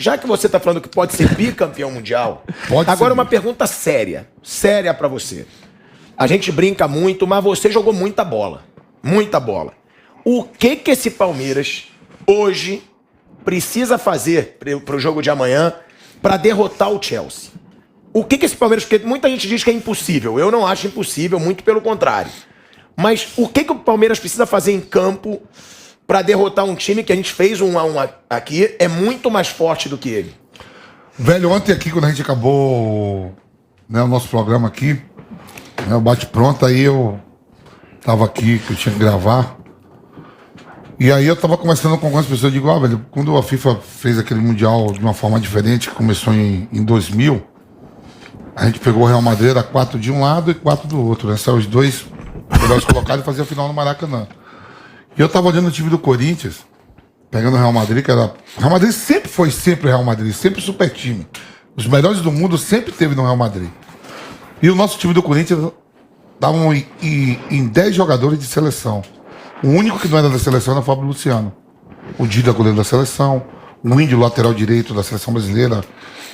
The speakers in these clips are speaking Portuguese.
Já que você tá falando que pode ser bicampeão mundial, agora uma pergunta séria pra você. A gente brinca muito, mas você jogou muita bola. Muita bola. O que esse Palmeiras hoje precisa fazer pro jogo de amanhã pra derrotar o Chelsea? O que esse Palmeiras... Porque muita gente diz que é impossível. Eu não acho impossível, muito pelo contrário. Mas o que o Palmeiras precisa fazer em campo pra derrotar um time que a gente fez 1-1 aqui, é muito mais forte do que ele? Velho, ontem aqui, quando a gente acabou, né, o nosso programa aqui, né, o bate-pronto, aí eu tava aqui, que eu tinha que gravar. E aí eu tava conversando com algumas pessoas, eu digo, velho, quando a FIFA fez aquele Mundial de uma forma diferente, que começou em 2000, a gente pegou o Real Madrid, era 4 de um lado e 4 do outro, né? São os dois melhores colocados e fazia a final no Maracanã. E eu tava olhando o time do Corinthians, pegando o Real Madrid, que era... O Real Madrid sempre foi o Real Madrid, sempre super time. Os melhores do mundo sempre teve no Real Madrid. E o nosso time do Corinthians estavam em 10 jogadores de seleção. O único que não era da seleção era o Fábio Luciano. O Dida, goleiro da seleção. O Índio, lateral direito da seleção brasileira,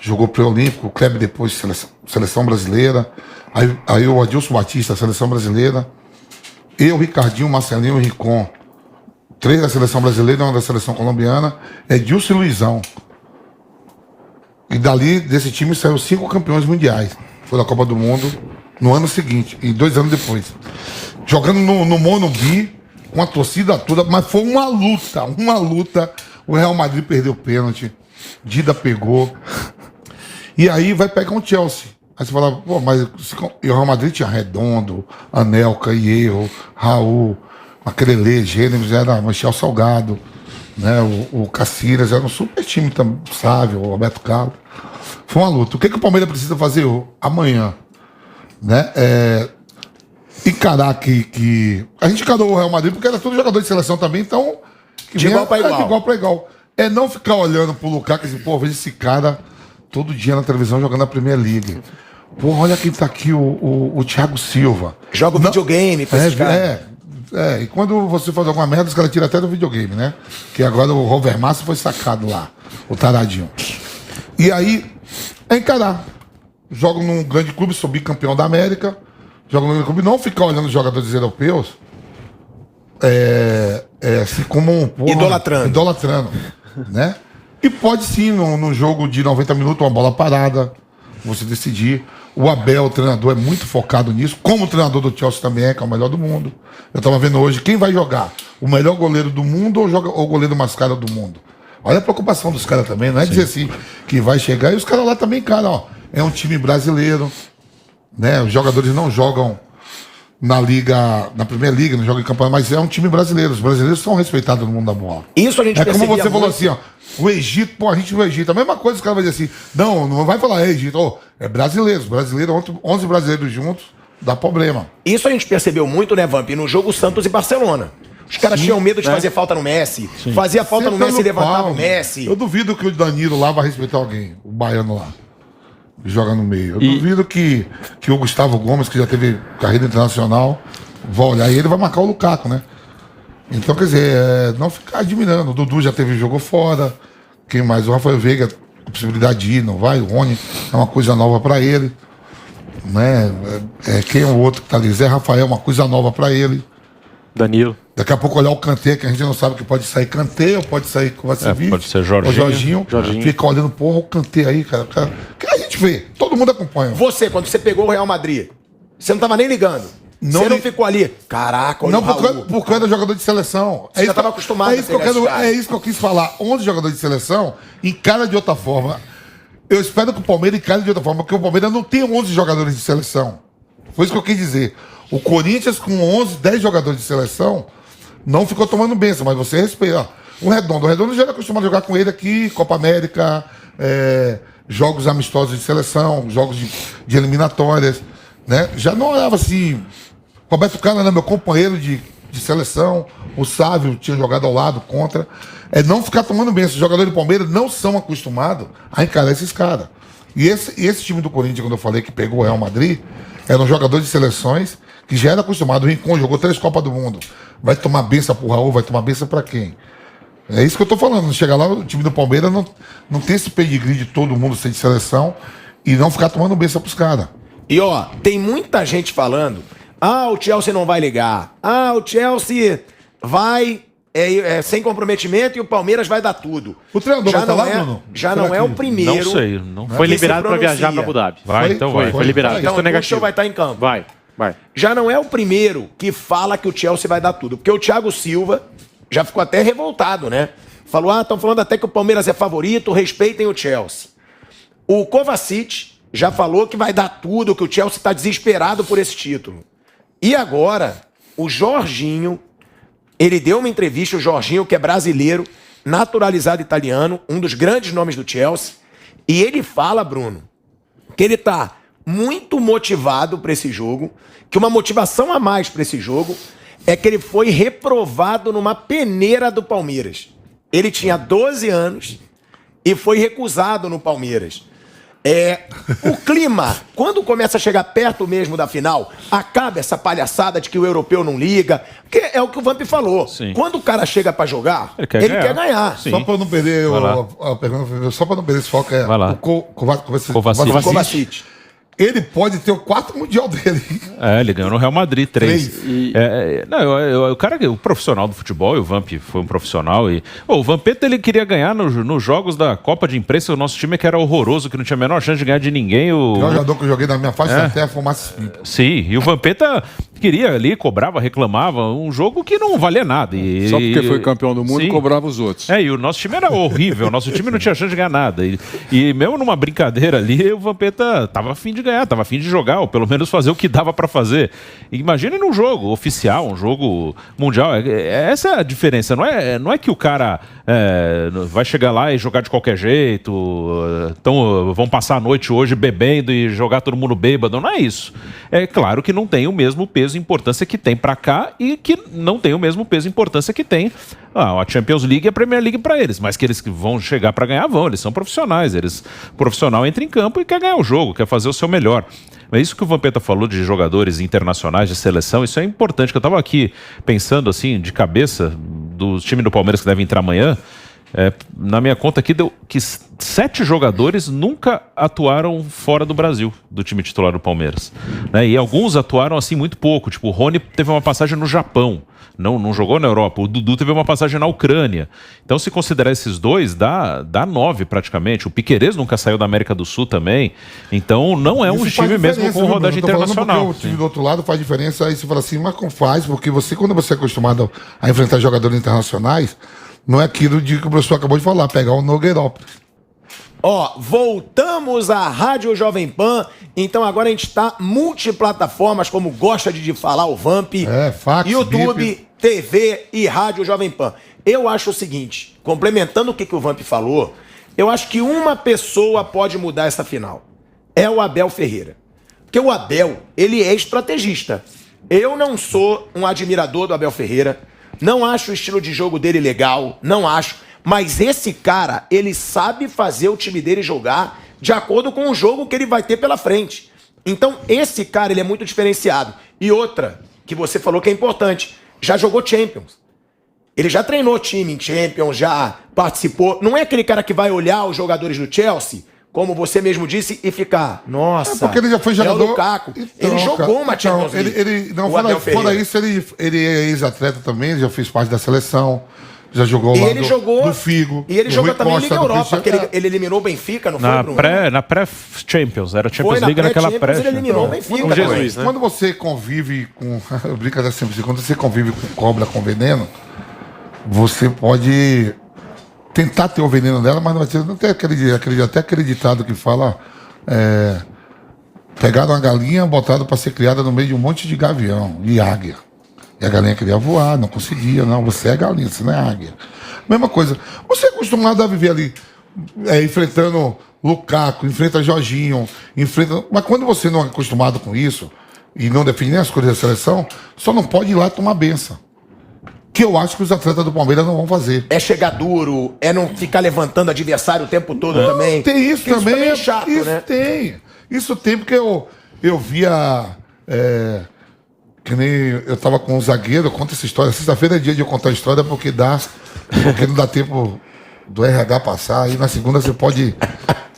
jogou pré-olímpico. O Kleber depois, seleção brasileira. Aí o Adilson Batista, seleção brasileira. Eu, Ricardinho, Marcelinho e Ricon. 3 da seleção brasileira, 1 da seleção colombiana. Edilson e Luizão. E dali, desse time, saiu 5 campeões mundiais. Foi da Copa do Mundo no ano seguinte, e 2 anos depois. Jogando no Morumbi, com a torcida toda, mas foi uma luta. O Real Madrid perdeu o pênalti, Dida pegou. E aí vai pegar um Chelsea. Aí você fala, pô, mas e o Real Madrid tinha Redondo, Anelka, Hierro, Raul, Macrelê, Gênesis, era Michel Salgado, né? O Cacilhas, era um super time também, Sávio, o Roberto Carlos. Foi uma luta. O que o Palmeiras precisa fazer amanhã? Né? Encarar que... A gente encarou o Real Madrid porque era todo jogador de seleção também, então... De igual pra igual. De igual pra igual. É não ficar olhando pro Lukaku e dizer, pô, veja esse cara todo dia na televisão jogando a Premier League. Pô, olha quem tá aqui, o Thiago Silva. Joga o videogame pra esses caras. E quando você faz alguma merda, os caras tiram até do videogame, né? Que agora o Rover Massa foi sacado lá, o taradinho. E aí, é encarar. Joga num grande clube, sou bicampeão da América. Joga num grande clube, não ficar olhando os jogadores europeus assim como um... Idolatrando, né? E pode sim, num jogo de 90 minutos, uma bola parada, você decidir. O Abel, o treinador, é muito focado nisso, como o treinador do Chelsea também que é o melhor do mundo. Eu tava vendo hoje, quem vai jogar? O melhor goleiro do mundo ou o goleiro mais caro do mundo? Olha a preocupação dos caras também, não é dizer assim que vai chegar. E os caras lá também, cara, ó, é um time brasileiro, né? Os jogadores não jogam na liga, na Primeira Liga, não jogam em campeonato, mas é um time brasileiro. Os brasileiros são respeitados no mundo da bola. Isso a gente como você falou muito. assim, ó, o Egito, pô, a gente no Egito, a mesma coisa, os caras vão dizer assim, não vai falar Egito, é brasileiros, 11 brasileiros juntos, dá problema. Isso a gente percebeu muito, né, Vamp, no jogo Santos e Barcelona. Os caras tinham medo de fazer falta no Messi, fazia falta no Messi e levantava o Messi. Eu duvido que o Danilo lá vai respeitar alguém, o baiano lá, que joga no meio. Eu duvido que o Gustavo Gomes, que já teve carreira internacional, vai olhar e ele vai marcar o Lukaku, né? Então, quer dizer, não ficar admirando. O Dudu já teve jogo fora. Quem mais? O Rafael Veiga, a possibilidade de ir, não vai. O Rony é uma coisa nova pra ele. Né? Quem é o outro que tá ali? Zé Rafael, uma coisa nova pra ele. Danilo. Daqui a pouco olhar o Kanté, que a gente não sabe que pode sair Kanté, ou pode sair Kovacevic. Pode ser Jorginho. Fica olhando, porra, o Kanté aí, cara. Que a gente vê, todo mundo acompanha. Você, quando você pegou o Real Madrid, você não tava nem ligando. Você não ficou ali, caraca, olha não, o Raul. por causa do jogador de seleção. Você já estava acostumado a pegar É isso que eu quis falar. 11 jogadores de seleção encara de outra forma. Eu espero que o Palmeiras encare de outra forma, porque o Palmeiras não tem 11 jogadores de seleção. Foi isso que eu quis dizer. O Corinthians, com 10 jogadores de seleção, não ficou tomando benção, mas você respeita. O Redondo já era acostumado a jogar com ele aqui, Copa América, jogos amistosos de seleção, jogos de eliminatórias. Né? Já não olhava assim. Roberto Carlos era meu companheiro de seleção. O Sávio tinha jogado ao lado contra. Não ficar tomando bem. Os jogadores do Palmeiras não são acostumados a encarar esses caras. E esse time do Corinthians, quando eu falei que pegou o Real Madrid, era um jogador de seleções que já era acostumado. O Rincon jogou 3 Copas do Mundo. Vai tomar benção pro Raul, vai tomar benção pra quem? É isso que eu tô falando. Chegar lá, o time do Palmeiras não tem esse pedigree de todo mundo ser de seleção e não ficar tomando benção pros caras. E ó, tem muita gente falando, o Chelsea não vai ligar. O Chelsea vai sem comprometimento e o Palmeiras vai dar tudo. O treinador vai estar lá, Bruno? Já não é o primeiro. Não sei, não foi liberado para viajar para Abu Dhabi. Foi liberado. Então o Tuchel vai estar em campo. Vai. Já não é o primeiro que fala que o Chelsea vai dar tudo. Porque o Thiago Silva já ficou até revoltado, né? Falou, estão falando até que o Palmeiras é favorito, respeitem o Chelsea. O Kovacic já falou que vai dar tudo, que o Chelsea está desesperado por esse título. E agora, o Jorginho, ele deu uma entrevista, o Jorginho, que é brasileiro, naturalizado italiano, um dos grandes nomes do Chelsea, e ele fala, Bruno, que ele está muito motivado para esse jogo, que uma motivação a mais para esse jogo é que ele foi reprovado numa peneira do Palmeiras. Ele tinha 12 anos e foi recusado no Palmeiras. O clima, quando começa a chegar perto mesmo da final, acaba essa palhaçada de que o europeu não liga, porque é o que o Vamp falou. Sim. Quando o cara chega pra jogar, ele quer ganhar. Só pra não perder a pergunta, só pra não perder esse foco, o Kovacic. Ele pode ter o 4º mundial dele. Ele ganhou no Real Madrid, 3. O profissional do futebol, e o Vamp foi um profissional. O Vampeta, ele queria ganhar nos jogos da Copa de Imprensa. O nosso time que era horroroso, que não tinha a menor chance de ganhar de ninguém. O jogador que eu joguei na minha faixa até fumaça. Sim, e o Vampeta queria ali, cobrava, reclamava. Um jogo que não valia nada. Só porque foi campeão do mundo, cobrava os outros. E o nosso time era horrível. O nosso time não tinha chance de ganhar nada. E mesmo numa brincadeira ali, o Vampeta tava afim de ganhar, tava afim de jogar, ou pelo menos fazer o que dava pra fazer. Imagine num jogo oficial, um jogo mundial. Essa é a diferença. Não é que o cara vai chegar lá e jogar de qualquer jeito, então vão passar a noite hoje bebendo e jogar todo mundo bêbado. Não é isso. É claro que não tem o mesmo peso e importância que tem pra cá e que não tem o mesmo peso e importância que tem a Champions League e a Premier League pra eles. Mas que eles vão chegar pra ganhar, vão. Eles são profissionais. O profissional entra em campo e quer ganhar o jogo, quer fazer o seu melhor. É isso que o Vampeta falou de jogadores internacionais de seleção, isso é importante, que eu estava aqui pensando assim, de cabeça, do time do Palmeiras que deve entrar amanhã, na minha conta aqui deu que 7 jogadores nunca atuaram fora do Brasil, do time titular do Palmeiras. Né? E alguns atuaram assim muito pouco, tipo o Rony teve uma passagem no Japão, não jogou na Europa. O Dudu teve uma passagem na Ucrânia. Então, se considerar esses dois, dá 9 praticamente. O Piquerez nunca saiu da América do Sul também. Então, não é um time mesmo com rodagem internacional. O time do outro lado faz diferença. Aí você fala assim, mas como faz? Porque quando você é acostumado a enfrentar jogadores internacionais, não é aquilo de que o professor acabou de falar, pegar o Nogueirópolis. Voltamos à Rádio Jovem Pan. Então agora a gente está multiplataformas, como gosta de falar o Vamp. Fax, YouTube, BIP. TV e Rádio Jovem Pan. Eu acho o seguinte, complementando o que o Vamp falou, eu acho que uma pessoa pode mudar essa final. É o Abel Ferreira. Porque o Abel, ele é estrategista. Eu não sou um admirador do Abel Ferreira. Não acho o estilo de jogo dele legal. Não acho. Mas esse cara, ele sabe fazer o time dele jogar de acordo com o jogo que ele vai ter pela frente. Então, esse cara, ele é muito diferenciado. E outra, que você falou que é importante, já jogou Champions. Ele já treinou time em Champions, já participou. Não é aquele cara que vai olhar os jogadores do Chelsea, como você mesmo disse, e ficar, nossa, porque ele já foi jogador. É o Lukaku. Ele jogou uma Champions League. Fora isso, ele é ex-atleta também, ele já fez parte da seleção. Já jogou lá do Figo. E ele jogou também em Liga Europa, porque ele eliminou o Benfica, não foi, Bruno? Na pré-Champions, era Champions League naquela pré. Ele eliminou o Benfica. Com Jesus, né? Quando você convive com... Brincadeira sempre, quando você convive com cobra, com veneno, você pode tentar ter o veneno dela, mas não tem até acreditado que fala... pegaram uma galinha, botaram para ser criada no meio de um monte de gavião e águia. E a galinha queria voar, não conseguia. Não, você é galinha, você não é águia. Mesma coisa. Você é acostumado a viver ali, enfrentando Lukaku, enfrenta Jorginho, mas quando você não é acostumado com isso, e não define nem as coisas da seleção, só não pode ir lá tomar benção. Que eu acho que os atletas do Palmeiras não vão fazer. É chegar duro, é não ficar levantando adversário o tempo todo também. Tem isso também. Isso também é chato, isso né? Tem. Isso tem, porque eu via... Que nem eu tava com um zagueiro, eu conto essa história. Sexta-feira é dia de eu contar a história porque não dá tempo do RH passar. Aí na segunda você pode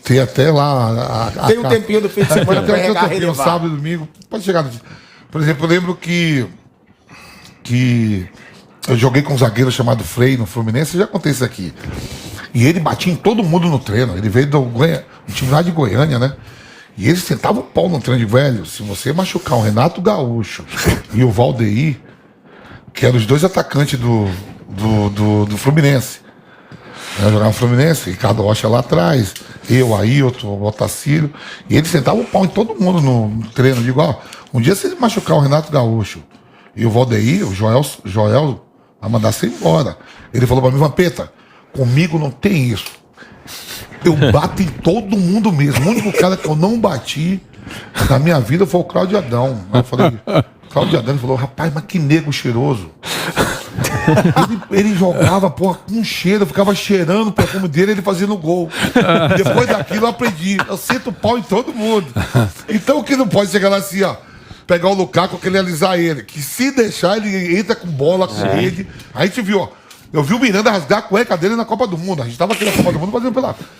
ter até lá... Tem um tempinho do fim de semana para RH relevar. Sábado e domingo, pode chegar. Por exemplo, eu lembro que eu joguei com um zagueiro chamado Frei no Fluminense, eu já contei isso aqui. E ele batia em todo mundo no treino. Ele veio do time lá de Goiânia, né? E ele sentava o pau no treino de velho. Se você machucar o Renato Gaúcho e o Valdeir, que eram os dois atacantes do Fluminense. Eu jogava no Fluminense, Ricardo Rocha lá atrás, eu, Ailton, o Otacílio. E ele sentava o pau em todo mundo no treino. Eu digo, ó, um dia se ele machucar o Renato Gaúcho e o Valdeir, o Joel vai mandar você embora. Ele falou pra mim, Vampeta, comigo não tem isso. Eu bato em todo mundo mesmo. O único cara que eu não bati na minha vida foi o Cláudio Adão. Eu falei, Cláudio Adão falou, rapaz, mas que nego cheiroso. Ele jogava, porra, com cheiro, eu ficava cheirando o perfume dele, ele fazendo gol. Depois daquilo eu aprendi. Eu sinto pau em todo mundo. Então o que não pode chegar lá assim, ó, pegar o Lukaku, querer alisar ele. Que se deixar, ele entra com bola, com rede. A gente viu, ó. Eu vi o Miranda rasgar a cueca dele na Copa do Mundo. A gente tava aqui na Copa do Mundo fazendo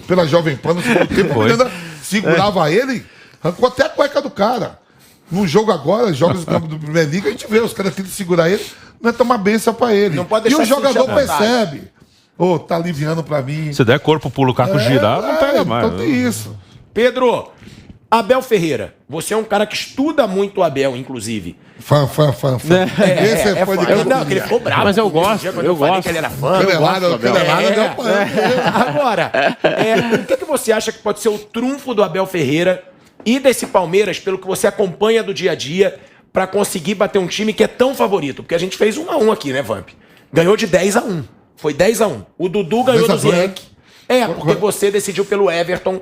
pela Jovem Pan no segundo tempo. O Miranda segurava ele, arrancou até a cueca do cara. No jogo agora, jogos do Primeira Liga, a gente vê os caras tentam segurar ele, não é tomar benção pra ele. Não pode e o jogador percebe. Tá aliviando pra mim. Se der corpo pro Lukaku girar, não pega mais. Então tem isso. Pedro, Abel Ferreira, você é um cara que estuda muito o Abel, inclusive. Fã. Esse é fã de Não, que ele ficou bravo. Mas eu gosto, Eu falei que ele era fã. Agora, o que você acha que pode ser o trunfo do Abel Ferreira e desse Palmeiras, pelo que você acompanha do dia a dia, para conseguir bater um time que é tão favorito? Porque a gente fez 1-1 aqui, né, Vamp? Ganhou de 10-1. Foi 10-1 O Dudu ganhou do Zieck. Porque você decidiu pelo Everton,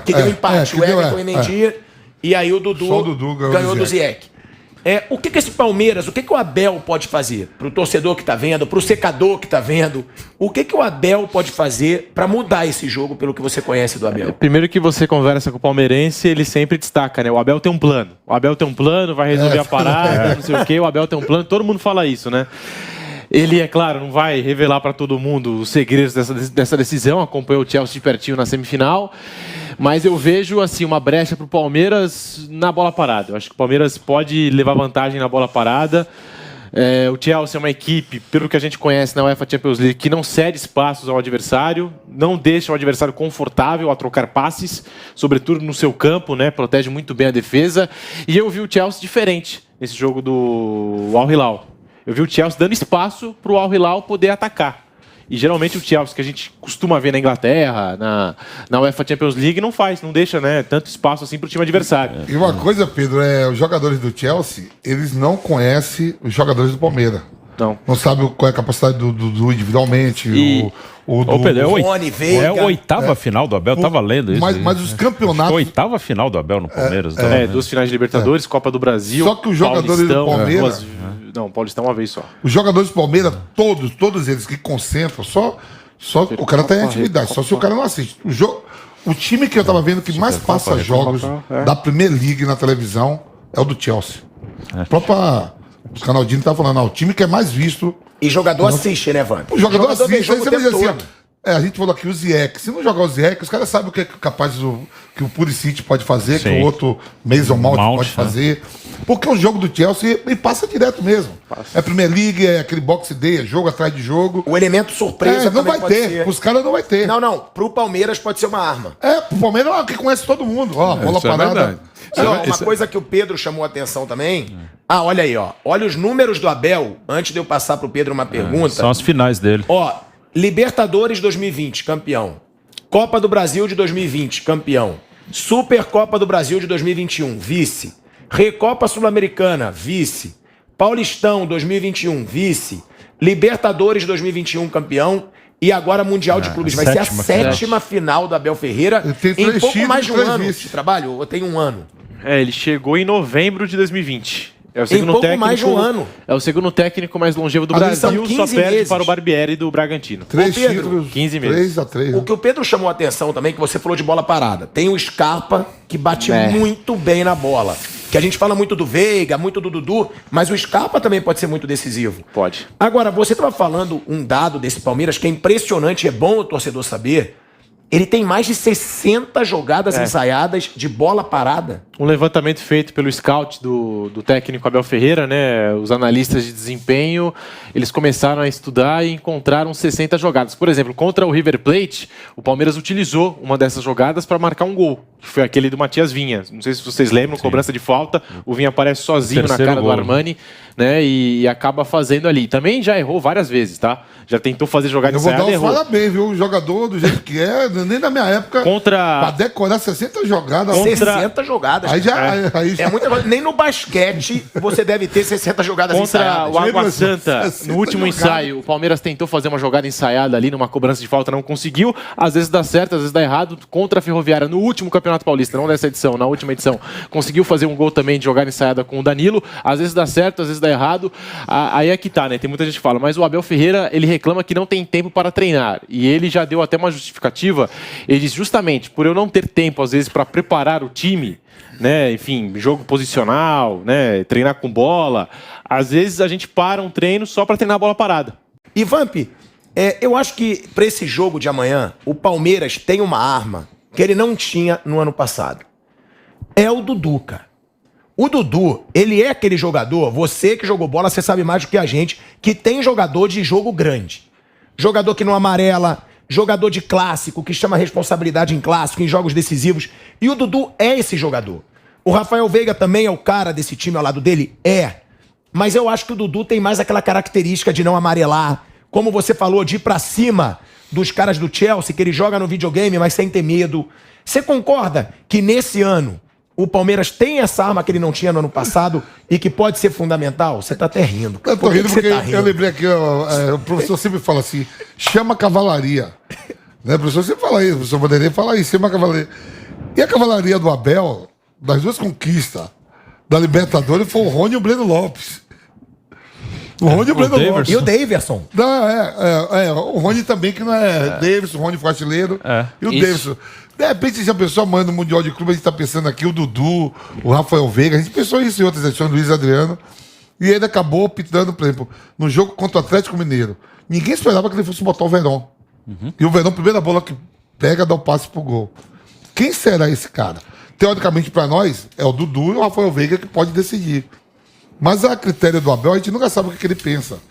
que deu empate. O Everton e Mendy. E aí o Dudu ganhou do Zieck. O que esse Palmeiras, o que o Abel pode fazer pro torcedor que tá vendo, pro secador que tá vendo? O que o Abel pode fazer para mudar esse jogo, pelo que você conhece do Abel? Primeiro que você conversa com o palmeirense, ele sempre destaca, né? O Abel tem um plano. O Abel tem um plano, vai resolver a parada, não sei o quê. O Abel tem um plano, todo mundo fala isso, né? Ele, é claro, não vai revelar para todo mundo os segredos dessa decisão. Acompanhou o Chelsea de pertinho na semifinal. Mas eu vejo assim uma brecha para o Palmeiras na bola parada. Eu acho que o Palmeiras pode levar vantagem na bola parada. O Chelsea é uma equipe, pelo que a gente conhece na UEFA Champions League, que não cede espaços ao adversário, não deixa o adversário confortável a trocar passes, sobretudo no seu campo, né? Protege muito bem a defesa. E eu vi o Chelsea diferente nesse jogo do Al Hilal. Eu vi o Chelsea dando espaço para o Al Hilal poder atacar. E geralmente o Chelsea, que a gente costuma ver na Inglaterra, na UEFA Champions League, não deixa, né, tanto espaço assim para o time adversário. E uma coisa, Pedro, os jogadores do Chelsea, eles não conhecem os jogadores do Palmeiras. Não sabem qual é a capacidade do individualmente. Pedro, é a oitava final do Abel, tava lendo isso. Mas os campeonatos... A oitava final do Abel no Palmeiras. 2 finais de Libertadores, Copa do Brasil. Só que os jogadores do Palmeiras... Não, Paulistão uma vez só. Os jogadores do Palmeiras, todos eles que concentram, só o cara tá em atividade, só se o cara não assiste. O time que eu tava vendo que mais passa jogos da Premier League na televisão é o do Chelsea. O Canaldini tá falando, o time que é mais visto... E jogador assiste, né, Vamp? O jogador assiste, aí você vai dizer assim, a gente falou aqui o Zieck. Se não jogar o Zieck, os caras sabem o que é capaz que o Pulisic pode fazer, que o outro Mason Mount pode fazer. Porque o jogo do Chelsea ele passa direto mesmo. É Premier League, é aquele boxe day, é jogo atrás de jogo. O elemento surpresa não vai ter. Os caras não vai ter. Não. Pro Palmeiras pode ser uma arma. Pro Palmeiras é que conhece todo mundo. Bola parada. Uma coisa que o Pedro chamou a atenção também. Olha aí, ó. Olha os números do Abel. Antes de eu passar pro Pedro uma pergunta. São as finais dele. Libertadores 2020, campeão. Copa do Brasil de 2020, campeão. Supercopa do Brasil de 2021, vice. Recopa Sul-Americana, vice. Paulistão 2021, vice. Libertadores 2021, campeão. E agora Mundial de Clubes. Vai ser a sétima final do Abel Ferreira em pouco mais de um ano de trabalho. Ou tem um ano? Ele chegou em novembro de 2020. É o segundo em pouco mais de um ano. É o segundo técnico mais longevo do Brasil, só perde para o Barbieri do Bragantino. 3 títulos, 15 meses. 3-3. O que o Pedro chamou a atenção também, que você falou de bola parada. Tem o Scarpa, que bate muito bem na bola. Que a gente fala muito do Veiga, muito do Dudu, mas o Scarpa também pode ser muito decisivo. Pode. Agora, você estava falando um dado desse Palmeiras que é impressionante, é bom o torcedor saber. Ele tem mais de 60 jogadas ensaiadas de bola parada. Um levantamento feito pelo scout do técnico Abel Ferreira, né? Os analistas de desempenho, eles começaram a estudar e encontraram 60 jogadas. Por exemplo, contra o River Plate, o Palmeiras utilizou uma dessas jogadas para marcar um gol, que foi aquele do Matias Vinha. Não sei se vocês lembram, cobrança de falta, o Vinha aparece sozinho na cara do Armani, né? E acaba fazendo ali. Também já errou várias vezes, tá? Já tentou fazer jogada ensaiada, errou. Eu vou dar parabéns, viu? O jogador do jeito que é, nem na minha época, pra decorar 60 jogadas. 60 jogadas. Aí já... É muita coisa. Nem no basquete você deve ter 60 jogadas ensaiadas. Contra o Água Santa, no último ensaio, o Palmeiras tentou fazer uma jogada ensaiada ali, numa cobrança de falta, não conseguiu. Às vezes dá certo, às vezes dá errado. Contra a Ferroviária, no último Campeonato Paulista, não nessa edição, na última edição, conseguiu fazer um gol também de jogada ensaiada com o Danilo. Às vezes dá certo, às vezes dá errado. Aí é que tá, né? Tem muita gente que fala, mas o Abel Ferreira, ele reclama que não tem tempo para treinar. E ele já deu até uma justificativa. Ele diz, justamente, por eu não ter tempo, às vezes, para preparar o time, né, enfim, jogo posicional, né, treinar com bola, às vezes a gente para um treino só para treinar a bola parada. E Vamp, eu acho que para esse jogo de amanhã, o Palmeiras tem uma arma que ele não tinha no ano passado. É o Dudu, cara. O Dudu, ele é aquele jogador, você que jogou bola, você sabe mais do que a gente, que tem jogador de jogo grande. Jogador que não amarela, jogador de clássico, que chama responsabilidade em clássico, em jogos decisivos. E o Dudu é esse jogador. O Rafael Veiga também é o cara desse time ao lado dele? É. Mas eu acho que o Dudu tem mais aquela característica de não amarelar. Como você falou, de ir pra cima dos caras do Chelsea, que ele joga no videogame, mas sem ter medo. Você concorda que nesse ano o Palmeiras tem essa arma que ele não tinha no ano passado e que pode ser fundamental? Você tá até rindo. Eu tô rindo porque eu lembrei aqui, o professor sempre fala assim, chama a cavalaria. Né, o professor sempre fala isso, o professor Vanderlei fala isso, chama a cavalaria. E a cavalaria do Abel, das duas conquistas da Libertadores, foi o Rony e o Breno Lopes. O Rony e o Breno Lopes. E o Daverson. Não, o Rony também, que não é Davidson, o Rony foi artilheiro. E o Davidson. De repente, se a pessoa manda no Mundial de Clube, a gente tá pensando aqui, o Dudu, o Rafael Veiga, a gente pensou isso em outras edições, Luiz Adriano, e ele acabou optando, por exemplo, no jogo contra o Atlético Mineiro. Ninguém esperava que ele fosse botar o Verón. E o Verón, primeira bola que pega, dá o passe pro gol. Quem será esse cara? Teoricamente, para nós, é o Dudu e o Rafael Veiga que pode decidir. Mas a critério do Abel, a gente nunca sabe o que ele pensa.